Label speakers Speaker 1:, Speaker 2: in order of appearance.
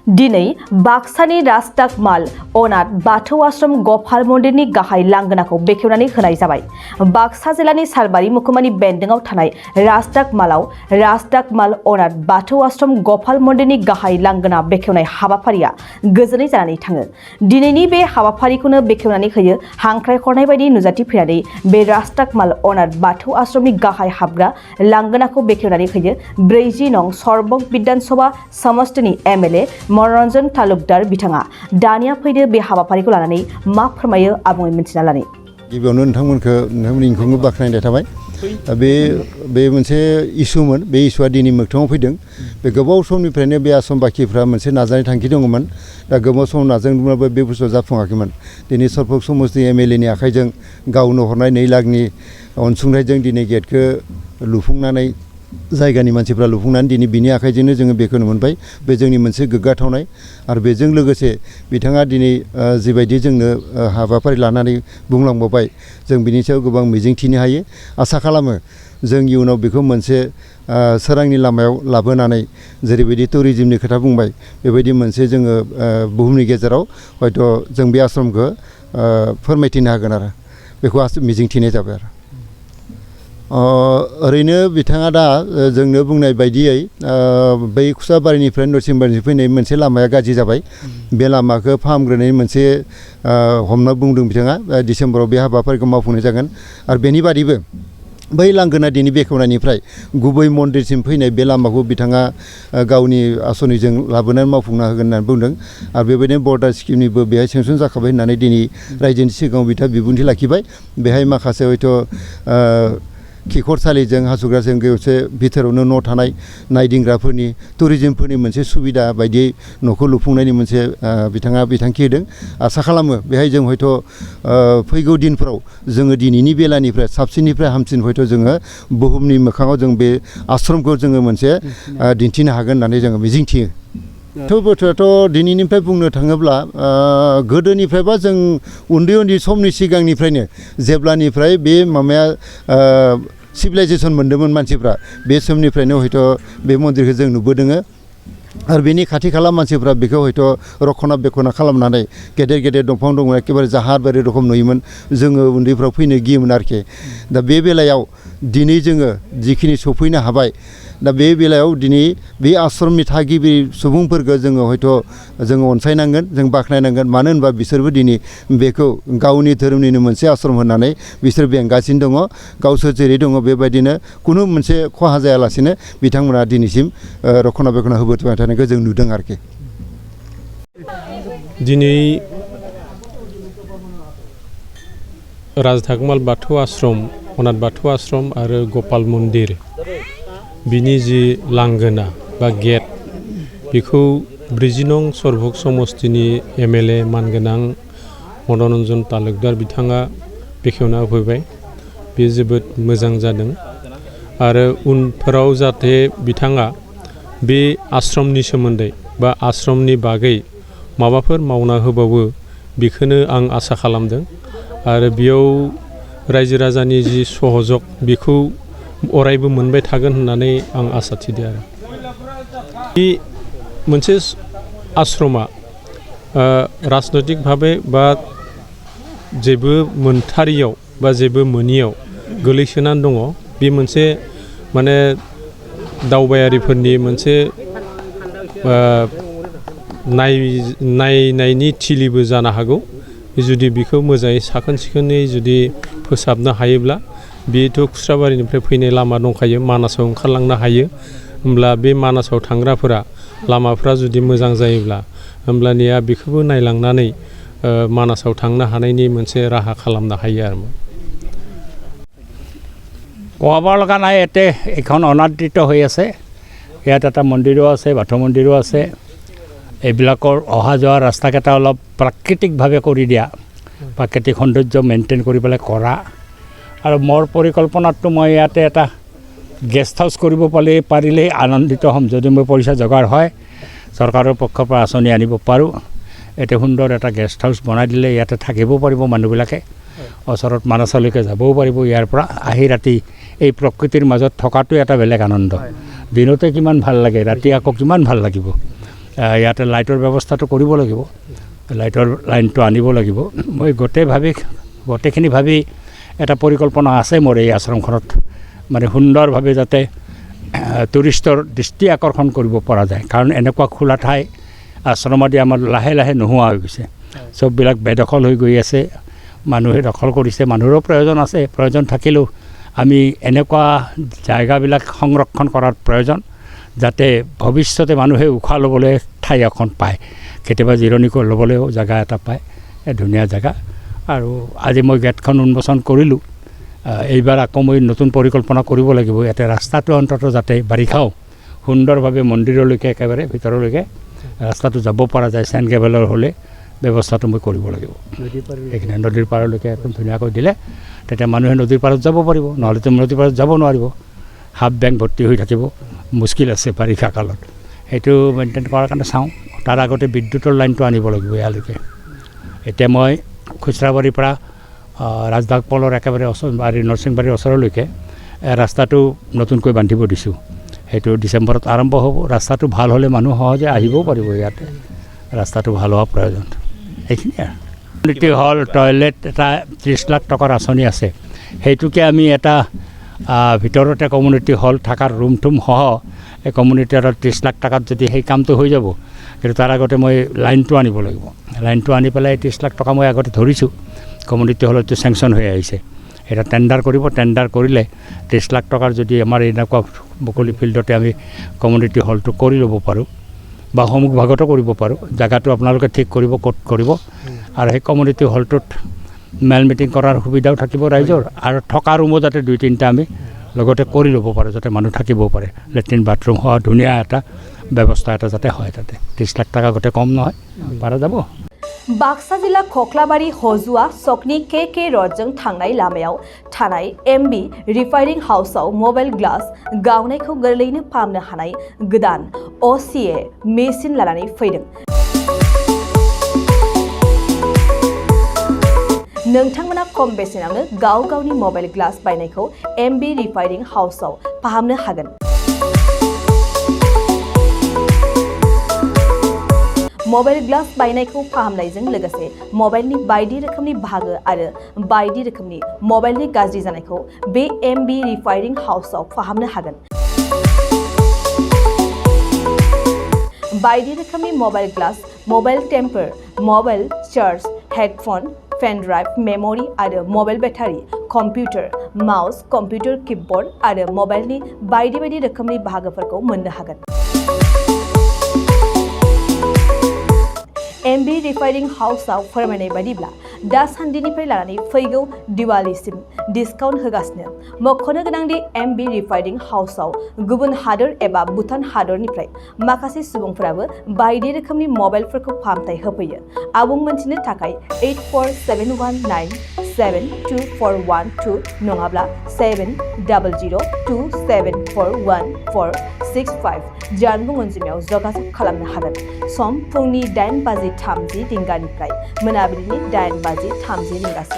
Speaker 1: दिनै बाक्सानि राजदागमाल अनाथ बाथौ आश्रम गपाल मन्दिरनि गाहाय लांगोनाखौ बेखेवनानै होनाय जाबाय। बाक्सा जिल्लानि सालबारि महकुमानि बेन्दोंआव थानाय राजदागमालाव राजदागमाल अनाथ बाथौ आश्रम गपाल मन्दिरनि गाहाय लांगोना बेखेवनाय हाबाफारिया गोजोनै जानानै थाङो। दिनैनि बे हाबाफारिखौनो बेखेवनानै होयो हांख्रायहरनाय बायदि नुजाथिफैनानै बे राजदागमाल अनाथ बाथौ आश्रमनि गाहाय हाबग्रा लांगोनाखौ बेखेवनानै होयो 40 नं सरबक बिधानसभा समष्टिनि MLA मनरन्जन तालुकदार बिथाङा। दानिया फैदो बे हाबाफारिखौ लानानै मा फोरमायो आबुङै मिन्थिना लानि।
Speaker 2: गिबियावनो नोंथांमोनखौ बाख्नायनाय थाबाय। बे मोनसे इसुमोन, बे इसुआ दिनै मोगथाङाव फैदों। बे गोबाव समनिफ्रायनो बे आश्रम बाखिफ्रा मोनसे नाजानाय थांखि दङमोन। दा गोबाव सम नाजादोंब्लाबो बे बुस्थुआ जाफुङाखैमोन। दिनै सरबक समष्टि MLA नि आखाइजों गावनो हरनाय 2 लाखनि अनसुंथाइजों दिनै गेटखौ लुफुंनानै जायगानि मानसिफ्रा लुफुंनानै दिनै बिनि आखाइजोंनो जोङो बेखौ मोनबाय। बे जोंनि मोनसे गोग्गाथावनाय। आरो बेजों लोगोसे बिथाङा दिनै जिबायदि जोंनो हाबाफारि लानानै बुंलांबाय, जों बिनि सायाव गोबां मिजिंथिनो हायो। आसा खालामो जों इयुनाव बेखौ मोनसे सोरांनि लामायाव लाबोनानै जेरैबायदि टुरिजिमनि खोथा बुंबाय, बेबायदि मोनसे जोङो बुहुमनि गेजेराव हयथ' जों बे आश्रमखौ फोरमायथिनो हागोन आरो बेखौ मिजिंथिनाय जाबाय आरो। ओरैनो बिथाङा दा जोंनो बुंनाय बायदियै बै खुसाबारिनिफ्राय नरसिंबारिनिफ्राय फैनाय मोनसे लामाया गाज्रि जाबाय। बे लामाखौ फाहामग्रोनायनि मोनसे हमना बुंदों बिथाङा। डिसेम्बराव बे हाबाफारिखौ मावफुंनाय जागोन। आरो बेनि बादैबो बै लांगोना दिनै बेखेवनायनिफ्राय गुबै मन्दिरसिम फैनाय बे लामाखौ बिथाङा गावनि आसनिजों लाबोनानै मावफुंना होगोन होननानै बुंदों। आरो बेबायदिनो बर्डार स्किमनिबो बेहाय सेंसन जाखाबाय होननानै दिनै रायजोनि सिगाङाव बिथाङा बिबुंथि लाखिबाय। बेहाय माखासे हयथ' खिखरसालिजों हासुग्राजों लोगोसे भितरावनो न' थानाय नायदिंग्राफोरनि टुरिजिमफोरनि मोनसे सुबिदा बायदियै न'खौ लुफुंनायनि मोनसे बिथाङा बिथांखि होदों। आसा खालामो बेहाय जों हयथ' फैगौ दिनफोराव जोङो दिनैनि बेलानिफ्राय साबसिननिफ्राय हामसिन हयथ' जोङो बुहुमनि मोखाङाव जों बे आश्रमखौ जोङो मोनसे दिन्थिनो हागोन होननानै जोङो मिजिंथियो। बोथोराथ' दिनैनिफ्राय बुंनो थाङोब्ला गोदोनिफ्रायबा जों उन्दै समनि सिगांनिफ्रायनो जेब्लानिफ्राय बे माबाया सिभिलाइजेसन मोन्दोंमोन मानसिफ्रा, बे समनिफ्रायनो हयथ' बे मन्दिरखौ जों नुबोदों। आरो बेनि खाथि खाला मानसिफ्रा बेखौ हयथ' रखना बेखना खालामनानै गेदेर गेदेर दंफां दंमोन, एखेबारे जाहार बायदि रखम नुयोमोन। जोङो उन्दैफ्राव फैनो गियोमोन आरोखि। दा बे बेलायाव दिनै जोङो जिखिनि सफैनो हाबाय, दा बे बेलायाव दिनै बे आश्रमनि थागिबि सुबुंफोरखौ जोङो हयथ' जोङो अनसायनांगोन, जों बाख्नायनांगोन। मानो होनबा बिसोरबो दिनै बेखौ गावनि धोरोमनिनो मोनसे आश्रम होननानै बिसोर बेंगासिनो दङ। गावसोर जेरै दङ बेबायदिनो खुनु मोनसे खहा जायालासिनो बिथांमोना दिनैसिम रखना बेखना होबोबाय थानायखौ जों नुदों आरोखि।
Speaker 3: दिनै राजदागमाल बाथौ आश्रम, अनाथ बाथौ आश्रम आरो गपाल मन्दिर बिनि जि लांगोना बा गेट, बेखौ 40 नं सरबक समष्टिनि MLA मानगोनां मनरन्जन तालुकदार बिथाङा बेखेवना होफैबाय। बे जोबोद मोजां जादों। आरो उनफोराव जाहाथे बिथाङा बे आश्रमनि सोमोन्दै बा आश्रमनि बागै माबाफोर मावना होबावो, बेखौनो आं आसा खालामदों। आरो बेयाव रायजो राजानि जि सहयोग बेखौ अरायबो मोनबाय थागोन होननानै आं आसा थिदों। आरो बे मोनसे आश्रमा राजनैतिक भाबै बा जेबो मोनथारियाव बा जेबो मोनियाव गोलैसोनानै दङ। बे मोनसे माने दावबायारिफोरनि मोनसे नायनायनि थिलिबो जानो हागौ। जुदि बेखौ मोजाङै साखोन सिखोनै जुदि फोसाबनो हायोब्ला, बेथ' खुस्राबारिनिफ्राय फैनाय लामा दंखायो, मानासाव ओंखारलांनो हायो। होमब्ला बे मानासाव थांग्राफोरा लामाफ्रा जुदि मोजां जायोब्ला, होमब्लानिया बेखौबो नायलांनानै मानासाव थांनो हानायनि मोनसे राहा খালামনা হাই আর
Speaker 4: কোৱাব লগা নাই। এতে এখন অনাদৃত হৈ আছে। ইয়াত এটা মন্দিৰো আছে, বাথৌ মন্দিৰো আছে। এইবিলাকৰ অহা যোৱা ৰাস্তাকেইটা অলপ প্ৰাকৃতিকভাৱে কৰি দিয়া, প্ৰাকৃতিক সৌন্দৰ্য মেইনটেইন কৰি পেলাই কৰা। আৰু মোৰ পৰিকল্পনাটো মই ইয়াতে এটা গেষ্ট হাউচ কৰিব পাৰিলেই আনন্দিত হ'ম। যদি মোৰ পইচা যোগাৰ হয়, চৰকাৰৰ পক্ষৰ পৰা আঁচনি আনিব পাৰোঁ, এতে সুন্দৰ এটা গেষ্ট হাউচ বনাই দিলে ইয়াতে থাকিব পাৰিব মানুহবিলাকে। ওচৰত মানাছলৈকে যাবও পাৰিব। ইয়াৰ পৰা আহি ৰাতি এই প্ৰকৃতিৰ মাজত থকাটো এটা বেলেগ আনন্দ। দিনতে কিমান ভাল লাগে, ৰাতি আকৌ কিমান ভাল লাগিব। ইয়াতে লাইটৰ ব্যৱস্থাটো কৰিব লাগিব, লাইটৰ লাইনটো আনিব লাগিব। মই গোটেইখিনি ভাবি এটা পৰিকল্পনা আছে মোৰ এই আশ্ৰমখনত, মানে সুন্দৰভাৱে যাতে টুৰিষ্টৰ দৃষ্টি আকৰ্ষণ কৰিব পৰা যায়। কাৰণ এনেকুৱা খোলা ঠাই আশ্ৰমদি আমাৰ লাহে লাহে নোহোৱা হৈ গৈছে, চববিলাক বেদখল হৈ গৈ আছে, মানুহে দখল কৰিছে। মানুহৰো প্ৰয়োজন আছে, প্ৰয়োজন থাকিলেও আমি এনেকুৱা জায়গাবিলাক সংৰক্ষণ কৰাৰ প্ৰয়োজন যাতে ভৱিষ্যতে মানুহে উশাহ ল'বলৈ ঠাই এখন পায়, কেতিয়াবা জিৰণি ল'বলৈও জেগা এটা পায়, ধুনীয়া জেগা। আৰু আজি মই গেটখন উন্মোচন কৰিলোঁ, এইবাৰ আকৌ মই নতুন পৰিকল্পনা কৰিব লাগিব। ইয়াতে ৰাস্তাটো অন্ততঃ যাতে বাৰিষাও সুন্দৰভাৱে মন্দিৰলৈকে একেবাৰে ভিতৰলৈকে ৰাস্তাটো যাব পৰা যায়, চেন কেবেলৰ হ'লে ব্যৱস্থাটো মই কৰিব লাগিব। সেইখিনি নদীৰ পাৰলৈকে একদম ধুনীয়াকৈ দিলে তেতিয়া মানুহে নদীৰ পাৰত যাব পাৰিব, নহ'লেতো নদীৰ পাৰত যাব নোৱাৰিব, হাফ বেংক ভৰ্তি হৈ থাকিব, মুস্কিল আছে বাৰিষা কালত। সেইটো মেইনটেইন কৰাৰ কাৰণে চাওঁ। তাৰ আগতে বিদ্যুতৰ লাইনটো আনিব লাগিব ইয়ালৈকে। এতিয়া মই খুচৰাবাৰীৰ পৰা ৰাজবাগ পলৰ একেবাৰে নৰসিংবাৰীৰ ওচৰলৈকে ৰাস্তাটো নতুনকৈ বান্ধিব দিছোঁ। সেইটো ডিচেম্বৰত আৰম্ভ হ'ব। ৰাস্তাটো ভাল হ'লে মানুহ সহজে আহিবও পাৰিব ইয়াতে, ৰাস্তাটো ভাল হোৱা প্ৰয়োজন। এইখিনিয়ে আৰু কমিউনিটি হল, টয়লেট এটা 30 লাখ টকাৰ আঁচনি আছে, সেইটোকে আমি এটা ভিতৰতে কমিউনিটি হল থকাৰ ৰুম টুম সহ এই কমিউনিটি হলত 30 লাখ টকাত যদি সেই কামটো হৈ যাব, কিন্তু তাৰ আগতে মই লাইনটো আনিব লাগিব। লাইনটো আনি পেলাই 30 লাখ টকা মই আগতে ধৰিছোঁ, কমিউনিটি হলতো চেংচন হৈ আহিছে। এটা টেণ্ডাৰ কৰিব, টেণ্ডাৰ কৰিলে 30 লাখ টকাৰ যদি আমাৰ এনেকুৱা মুকলি ফিল্ডতে আমি কমিউনিটি হলটো কৰি ল'ব পাৰোঁ বা সন্মুখ ভাগতো কৰিব পাৰোঁ, জেগাটো আপোনালোকে ঠিক কৰিব ক'ত কৰিব, আৰু সেই কমিউনিটি হলটোত মেল মিটিং কৰাৰ সুবিধাও থাকিব ৰাইজৰ, আৰু থকা ৰুমো যাতে 2-3টা আমি লগতে কৰি ল'ব পাৰোঁ, যাতে মানুহ থাকিব পাৰে, লেট্ৰিন বাথৰুম হোৱা ধুনীয়া এটা ব্যৱস্থা এটা যাতে হয়। তাতে 30 লাখ টকা গোটেই কম নহয়, পাৰা যাব।
Speaker 1: बाक्सा जिल्ला खख्लाबारि हजुआ सकनि के रडजों थांनाय लामायाव थानाय एमबी रिफाइनिं हाउसआव मबाइल ग्लास गावनायखौ गोरलैयैनो फाहामनो हानाय गोदान OCA मेसिन लानानै फैदों। नोंथांमोना खम बेसेनावनो गाव गावनि मबाइल ग्लास बायनायखौ एमबी रिफाइनिं हाउसआव फाहामनो हागोन। मबाइल ग्लास बायनायखौ फाहामनायजों लोगोसे मबाइलनि बायदि रोखोमनि बाहागो आरो बायदि रोखोमनि मबाइलनि गाज्रि जानायखौ बे एमबी रिफाइनिं हाउसआव फाहामनो हागोन। बायदि रोखोमनि mobile glass, mobile temper, mobile charge, headphone, pen drive, memory आरो mobile battery, computer, mouse, computer keyboard आरो मबाइलनि बायदि रोखोमनि बाहागोफोरखौ मोननो हागोन। एमबी रिफाइनिं हाउसआव फोरमायनाय बायदिब्ला दासान्दिनिफ्राय लानानै फैगौ दिवालीसिम डिसकाउन्ट होगासिनो। मख'नो गोनांदि एमबी रिफाइनिं हाउसआव गुबुन हादोर एबा भुटान हादरनिफ्राय माखासे सुबुंफोराबो बायदि रोखोमनि मबाइलफोरखौ फाहामथाय होफैयो। आबुं मोनथिनो थाखाय 8471972412 नङाब्ला 7002741465 जानबुं अनजिमायाव जगाजग खालामनो हागोन। सम फुंनि 8:30 रिंगानिफ्राय मोनाबिलिनि 8:30 रिंगासिम।